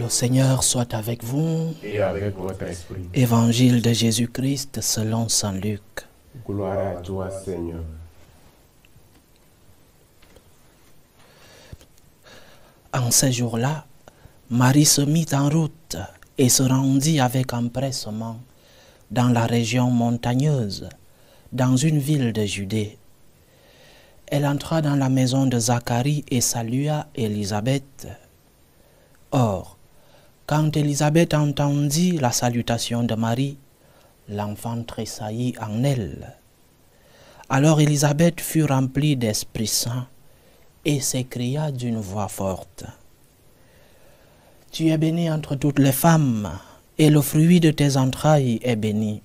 Le Seigneur soit avec vous. Et avec votre esprit. Évangile de Jésus-Christ selon saint Luc. Gloire à toi, Seigneur. En ces jours-là, Marie se mit en route et se rendit avec empressement dans la région montagneuse, dans une ville de Judée. Elle entra dans la maison de Zacharie et salua Élisabeth. Or, quand Élisabeth entendit la salutation de Marie, l'enfant tressaillit en elle. Alors Élisabeth fut remplie d'Esprit Saint et s'écria d'une voix forte: « Tu es bénie entre toutes les femmes, et le fruit de tes entrailles est béni.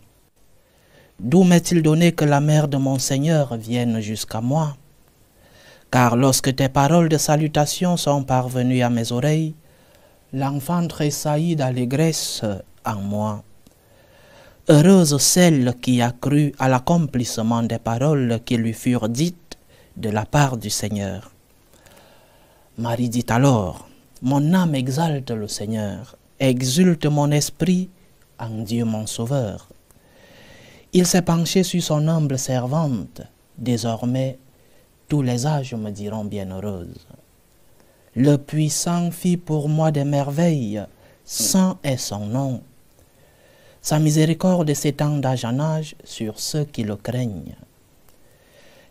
D'où m'est-il donné que la mère de mon Seigneur vienne jusqu'à moi? Car lorsque tes paroles de salutation sont parvenues à mes oreilles, l'enfant tressaillit d'allégresse en moi. Heureuse celle qui a cru à l'accomplissement des paroles qui lui furent dites de la part du Seigneur. » Marie dit alors: « Mon âme exalte le Seigneur, exulte mon esprit en Dieu mon Sauveur. Il s'est penché sur son humble servante, désormais tous les âges me diront bienheureuse. Le Puissant fit pour moi des merveilles, saint est son nom. Sa miséricorde s'étend d'âge en âge sur ceux qui le craignent.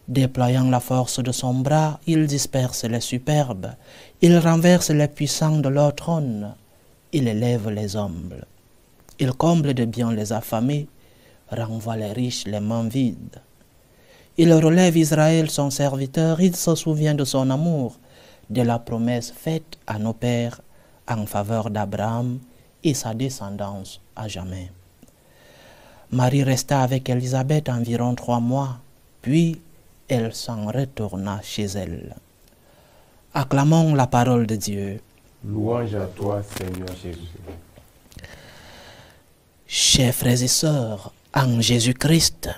Déployant la force de son bras, il disperse les superbes, il renverse les puissants de leur trône, il élève les humbles. Il comble de bien les affamés, renvoie les riches les mains vides. Il relève Israël son serviteur, il se souvient de son amour, de la promesse faite à nos pères en faveur d'Abraham et sa descendance à jamais. » Marie resta avec Élisabeth environ 3 mois, puis elle s'en retourna chez elle. Acclamons la parole de Dieu. Louange à toi, Seigneur Jésus. Chers frères et sœurs, en Jésus-Christ,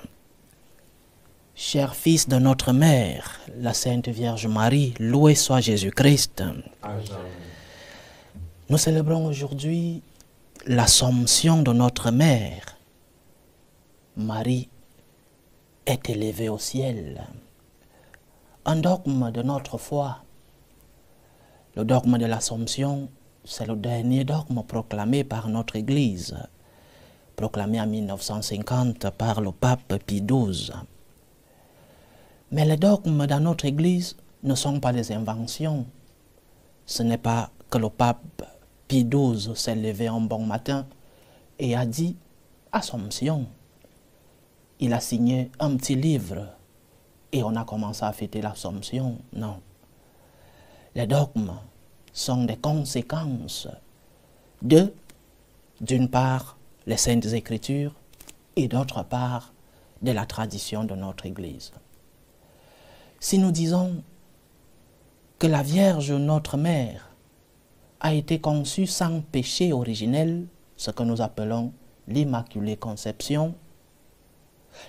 chers fils de notre Mère, la Sainte Vierge Marie, loué soit Jésus-Christ. Nous célébrons aujourd'hui l'Assomption de notre Mère. Marie est élevée au ciel. Un dogme de notre foi. Le dogme de l'Assomption, c'est le dernier dogme proclamé par notre Église, proclamé en 1950 par le pape Pie XII. Mais les dogmes dans notre Église ne sont pas des inventions. Ce n'est pas que le pape Pie XII s'est levé un bon matin et a dit « Assomption ». Il a signé un petit livre et on a commencé à fêter l'Assomption. Non. Les dogmes sont des conséquences d'une part, les Saintes Écritures et d'autre part, de la tradition de notre Église. Si nous disons que la Vierge, notre Mère, a été conçue sans péché originel, ce que nous appelons l'Immaculée Conception,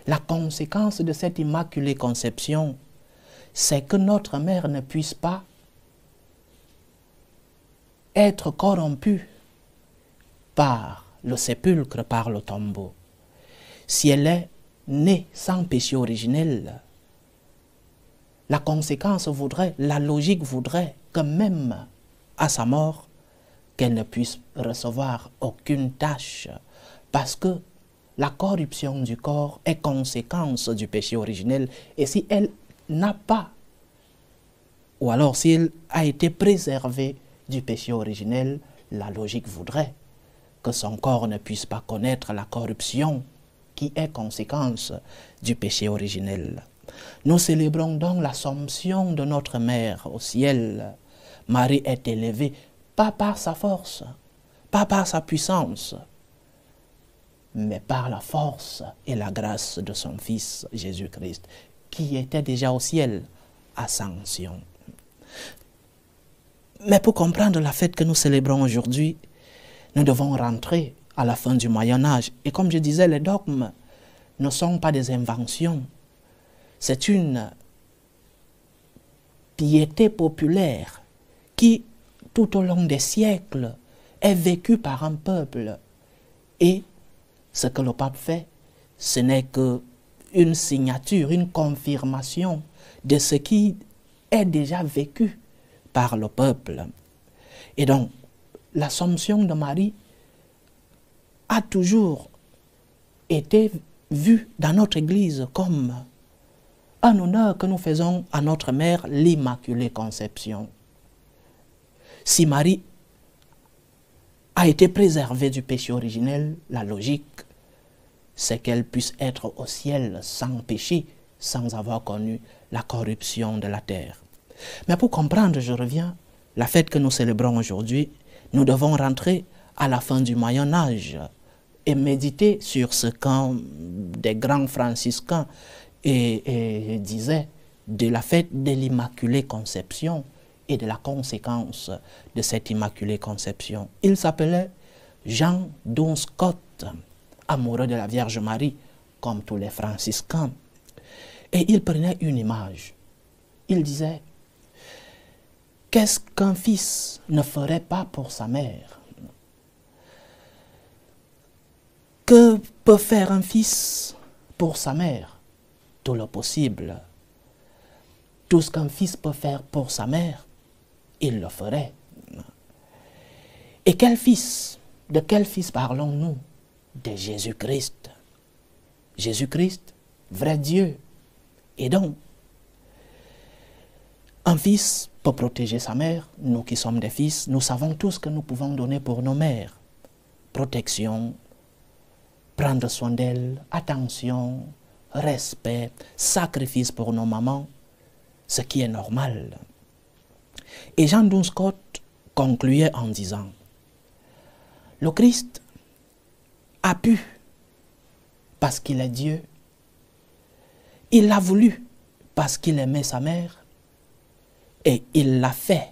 la conséquence de cette Immaculée Conception, c'est que notre Mère ne puisse pas être corrompue par le sépulcre, par le tombeau. Si elle est née sans péché originel, la conséquence voudrait, la logique voudrait que même à sa mort, qu'elle ne puisse recevoir aucune tâche, parce que la corruption du corps est conséquence du péché originel. Et si elle n'a pas, ou alors si elle a été préservée du péché originel, la logique voudrait que son corps ne puisse pas connaître la corruption qui est conséquence du péché originel. Nous célébrons donc l'Assomption de notre Mère au ciel. Marie est élevée, pas par sa force, pas par sa puissance, mais par la force et la grâce de son Fils Jésus-Christ, qui était déjà au ciel, ascension. Mais pour comprendre la fête que nous célébrons aujourd'hui, nous devons rentrer à la fin du Moyen-Âge. Et comme je disais, les dogmes ne sont pas des inventions. C'est une piété populaire qui, tout au long des siècles, est vécu par un peuple. Et ce que le pape fait, ce n'est qu'une signature, une confirmation de ce qui est déjà vécu par le peuple. Et donc, l'Assomption de Marie a toujours été vue dans notre Église comme un honneur que nous faisons à notre mère, l'Immaculée Conception. Si Marie a été préservée du péché originel, la logique, c'est qu'elle puisse être au ciel sans péché, sans avoir connu la corruption de la terre. Mais pour comprendre, je reviens, la fête que nous célébrons aujourd'hui, nous devons rentrer à la fin du Moyen Âge et méditer sur ce qu'un des grands franciscains disait de la fête de l'Immaculée Conception et de la conséquence de cette Immaculée Conception. Il s'appelait Jean Dunscott, amoureux de la Vierge Marie, comme tous les franciscains. Et il prenait une image. Il disait, qu'est-ce qu'un fils ne ferait pas pour sa mère? Que peut faire un fils pour sa mère? Tout le possible. Tout ce qu'un fils peut faire pour sa mère, il le ferait. Et quel fils? De quel fils parlons-nous? De Jésus-Christ. Jésus-Christ, vrai Dieu. Et donc, un fils peut protéger sa mère. Nous qui sommes des fils, nous savons tout ce que nous pouvons donner pour nos mères. Protection, prendre soin d'elles, attention, respect, sacrifice pour nos mamans, ce qui est normal. Et Jean Dunscott concluait en disant, le Christ a pu, parce qu'il est Dieu, il l'a voulu, parce qu'il aimait sa mère, et il l'a fait.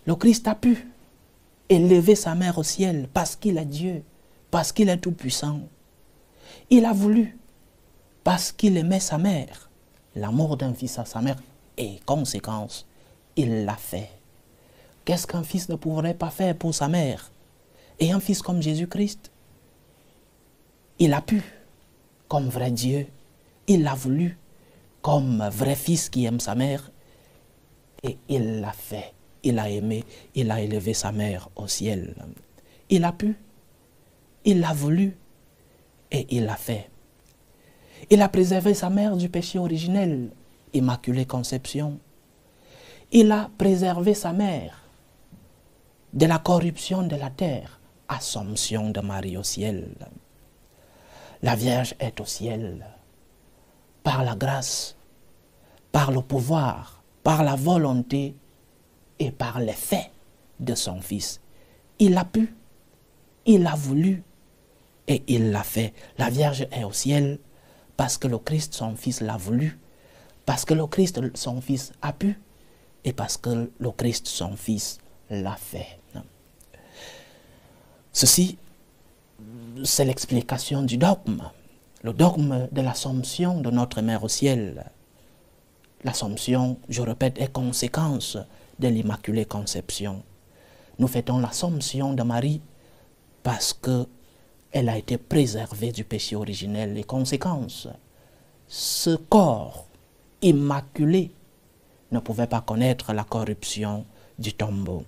Le Christ a pu élever sa mère au ciel, parce qu'il est Dieu, parce qu'il est tout-puissant. Il a voulu, parce qu'il aimait sa mère, l'amour d'un fils à sa mère, et conséquence, il l'a fait. Qu'est-ce qu'un fils ne pourrait pas faire pour sa mère? Et un fils comme Jésus-Christ, il a pu, comme vrai Dieu, il l'a voulu, comme vrai fils qui aime sa mère, et il l'a fait. Il a aimé, il a élevé sa mère au ciel. Il a pu, il l'a voulu, et il l'a fait. Il a préservé sa mère du péché originel, Immaculée Conception. Il a préservé sa mère de la corruption de la terre, Assomption de Marie au ciel. La Vierge est au ciel par la grâce, par le pouvoir, par la volonté et par les faits de son Fils. Il a pu, il a voulu et il l'a fait. La Vierge est au ciel parce que le Christ, son Fils, l'a voulu, parce que le Christ, son Fils, a pu et parce que le Christ, son Fils, l'a fait. Ceci, c'est l'explication du dogme, le dogme de l'Assomption de notre Mère au ciel. L'Assomption, je répète, est conséquence de l'Immaculée Conception. Nous fêtons l'Assomption de Marie parce qu'elle a été préservée du péché originel. Les conséquences, ce corps immaculé ne pouvait pas connaître la corruption du tombeau.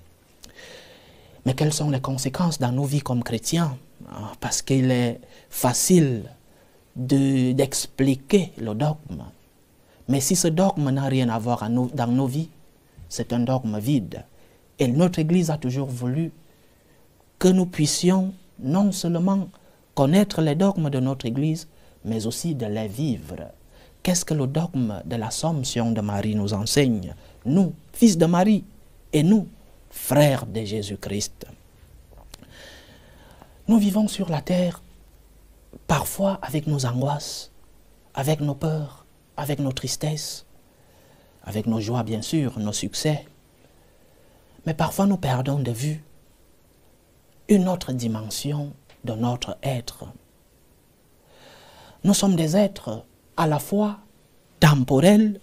Mais quelles sont les conséquences dans nos vies comme chrétiens? Parce qu'il est facile d'expliquer le dogme. Mais si ce dogme n'a rien à voir dans nos vies, c'est un dogme vide. Et notre Église a toujours voulu que nous puissions non seulement connaître les dogmes de notre Église, mais aussi de les vivre. Qu'est-ce que le dogme de l'Assomption de Marie nous enseigne? Nous, fils de Marie, et nous, frères de Jésus-Christ. Nous vivons sur la terre, parfois avec nos angoisses, avec nos peurs, avec nos tristesses, avec nos joies bien sûr, nos succès. Mais parfois nous perdons de vue une autre dimension de notre être. Nous sommes des êtres à la fois temporels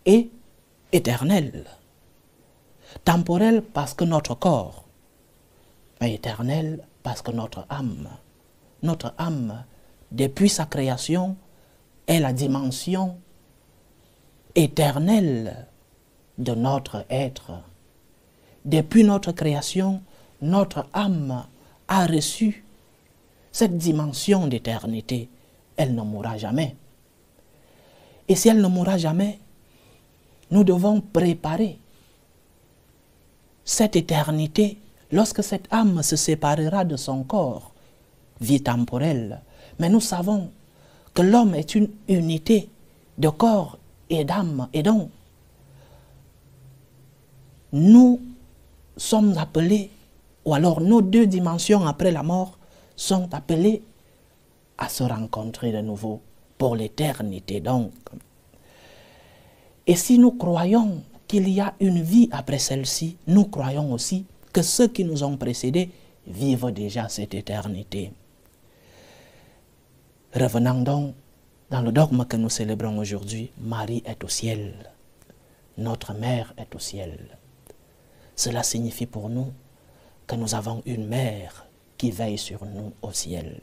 et éternels. Temporels parce que notre corps éternelle parce que notre âme, depuis sa création, est la dimension éternelle de notre être. Depuis notre création, notre âme a reçu cette dimension d'éternité. Elle ne mourra jamais. Et si elle ne mourra jamais, nous devons préparer cette éternité lorsque cette âme se séparera de son corps, vie temporelle. Mais nous savons que l'homme est une unité de corps et d'âme. Et donc, nous sommes appelés, ou alors nos deux dimensions après la mort, sont appelées à se rencontrer de nouveau pour l'éternité. Donc, et si nous croyons qu'il y a une vie après celle-ci, nous croyons aussi que ceux qui nous ont précédés vivent déjà cette éternité. Revenons donc dans le dogme que nous célébrons aujourd'hui. Marie est au ciel. Notre mère est au ciel. Cela signifie pour nous que nous avons une mère qui veille sur nous au ciel.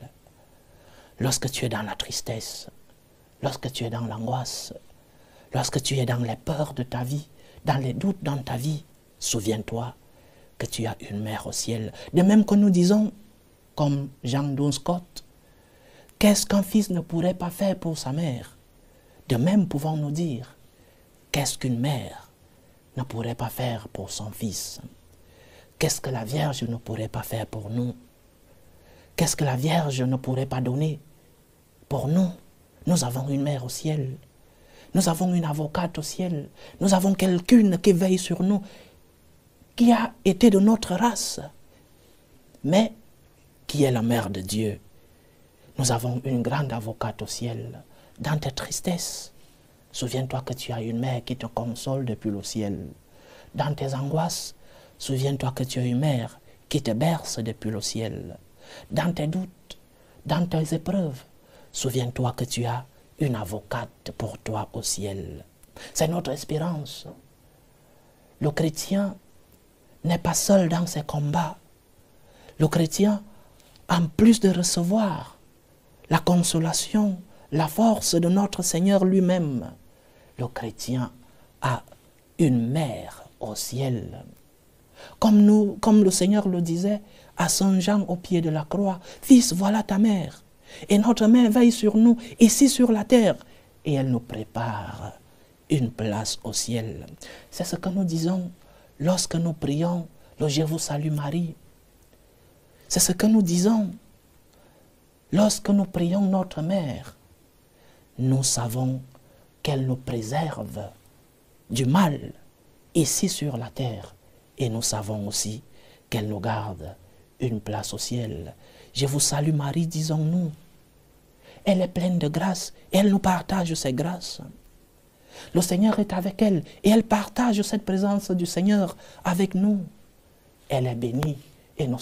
Lorsque tu es dans la tristesse, lorsque tu es dans l'angoisse, lorsque tu es dans les peurs de ta vie, dans les doutes dans ta vie, souviens-toi que tu as une mère au ciel. De même que nous disons, comme Jean Duns Scott, qu'est-ce qu'un fils ne pourrait pas faire pour sa mère? De même pouvons-nous dire, qu'est-ce qu'une mère ne pourrait pas faire pour son fils? Qu'est-ce que la Vierge ne pourrait pas faire pour nous? Qu'est-ce que la Vierge ne pourrait pas donner pour nous? Nous avons une mère au ciel. Nous avons une avocate au ciel. Nous avons quelqu'une qui veille sur nous, qui a été de notre race, mais qui est la mère de Dieu. Nous avons une grande avocate au ciel. Dans tes tristesses, souviens-toi que tu as une mère qui te console depuis le ciel. Dans tes angoisses, souviens-toi que tu as une mère qui te berce depuis le ciel. Dans tes doutes, dans tes épreuves, souviens-toi que tu as une avocate pour toi au ciel. C'est notre espérance. Le chrétien n'est pas seul dans ses combats. Le chrétien, en plus de recevoir la consolation, la force de notre Seigneur lui-même, le chrétien a une mère au ciel. Comme le Seigneur le disait à Saint Jean au pied de la croix, « Fils, voilà ta mère. » Et notre mère veille sur nous, ici sur la terre, et elle nous prépare une place au ciel. C'est ce que nous disons lorsque nous prions le « Je vous salue Marie ». C'est ce que nous disons lorsque nous prions notre mère. Nous savons qu'elle nous préserve du mal ici sur la terre. Et nous savons aussi qu'elle nous garde une place au ciel. Je vous salue Marie, disons-nous. Elle est pleine de grâce et elle nous partage ses grâces. Le Seigneur est avec elle et elle partage cette présence du Seigneur avec nous. Elle est bénie et nous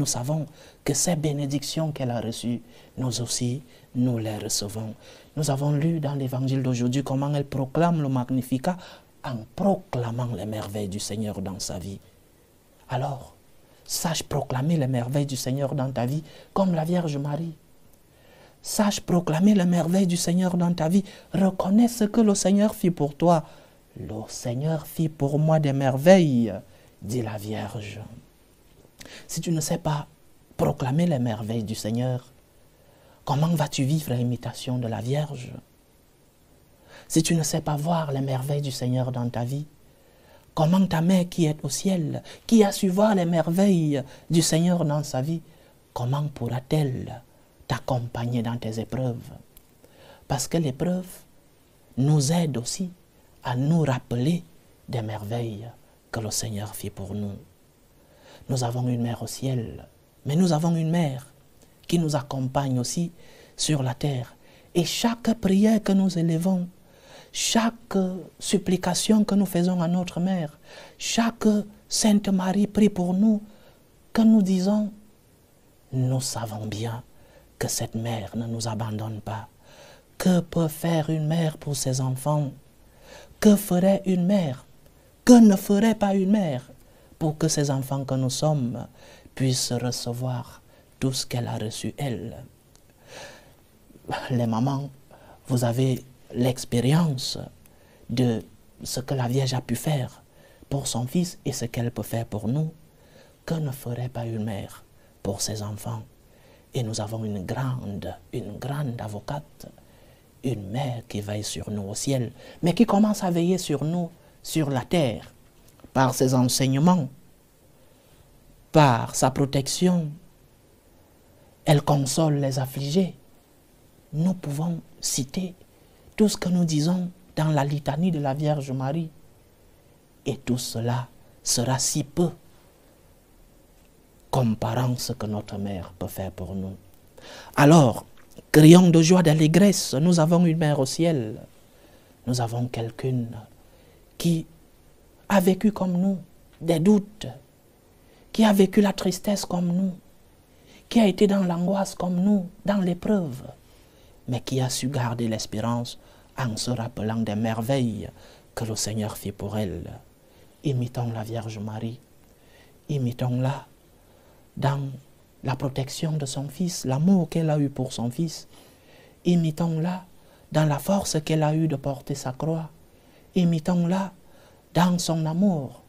savons que ces bénédictions qu'elle a reçues, nous aussi, nous les recevons. Nous avons lu dans l'évangile d'aujourd'hui comment elle proclame le Magnificat en proclamant les merveilles du Seigneur dans sa vie. Alors, sache proclamer les merveilles du Seigneur dans ta vie comme la Vierge Marie. Sache proclamer les merveilles du Seigneur dans ta vie. Reconnais ce que le Seigneur fit pour toi. Le Seigneur fit pour moi des merveilles, dit la Vierge. Si tu ne sais pas proclamer les merveilles du Seigneur, comment vas-tu vivre l'imitation de la Vierge? Si tu ne sais pas voir les merveilles du Seigneur dans ta vie, comment ta mère qui est au ciel, qui a su voir les merveilles du Seigneur dans sa vie, comment pourra-t-elle t'accompagner dans tes épreuves? Parce que l'épreuve nous aide aussi à nous rappeler des merveilles que le Seigneur fit pour nous. Nous avons une mère au ciel, mais nous avons une mère qui nous accompagne aussi sur la terre. Et chaque prière que nous élevons, chaque supplication que nous faisons à notre mère, chaque Sainte Marie prie pour nous, que nous disons, nous savons bien que cette mère ne nous abandonne pas. Que peut faire une mère pour ses enfants? Que ferait une mère? Que ne ferait pas une mère pour que ces enfants que nous sommes puisse recevoir tout ce qu'elle a reçu, elle. Les mamans, vous avez l'expérience de ce que la Vierge a pu faire pour son fils et ce qu'elle peut faire pour nous. Que ne ferait pas une mère pour ses enfants? Et nous avons une grande avocate, une mère qui veille sur nous au ciel, mais qui commence à veiller sur nous sur la terre, par ses enseignements, par sa protection. Elle console les affligés. Nous pouvons citer tout ce que nous disons dans la litanie de la Vierge Marie. Et tout cela sera si peu comparant ce que notre mère peut faire pour nous. Alors, crions de joie, d'allégresse, nous avons une mère au ciel. Nous avons quelqu'une qui a vécu comme nous des doutes, qui a vécu la tristesse comme nous, qui a été dans l'angoisse comme nous, dans l'épreuve, mais qui a su garder l'espérance en se rappelant des merveilles que le Seigneur fit pour elle. Imitons la Vierge Marie, imitons-la dans la protection de son Fils, l'amour qu'elle a eu pour son Fils. Imitons-la dans la force qu'elle a eue de porter sa croix. Imitons-la dans son amour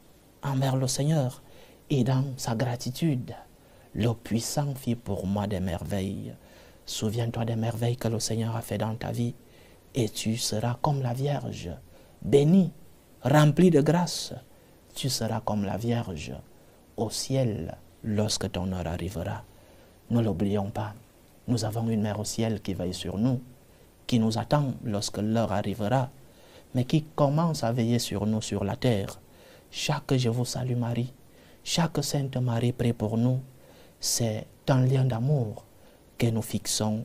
envers le Seigneur et dans sa gratitude. Le puissant fit pour moi des merveilles. Souviens-toi des merveilles que le Seigneur a fait dans ta vie et tu seras comme la Vierge, bénie, remplie de grâce. Tu seras comme la Vierge au ciel lorsque ton heure arrivera. Ne l'oublions pas, nous avons une mère au ciel qui veille sur nous, qui nous attend lorsque l'heure arrivera, mais qui commence à veiller sur nous sur la terre. Chaque Je vous salue Marie, chaque Sainte Marie prie pour nous, c'est un lien d'amour que nous fixons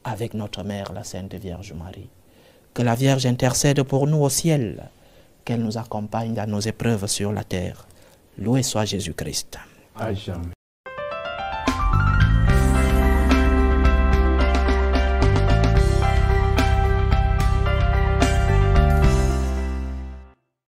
avec notre mère, la Sainte Vierge Marie. Que la Vierge intercède pour nous au ciel, qu'elle nous accompagne dans nos épreuves sur la terre. Loué soit Jésus-Christ. À jamais.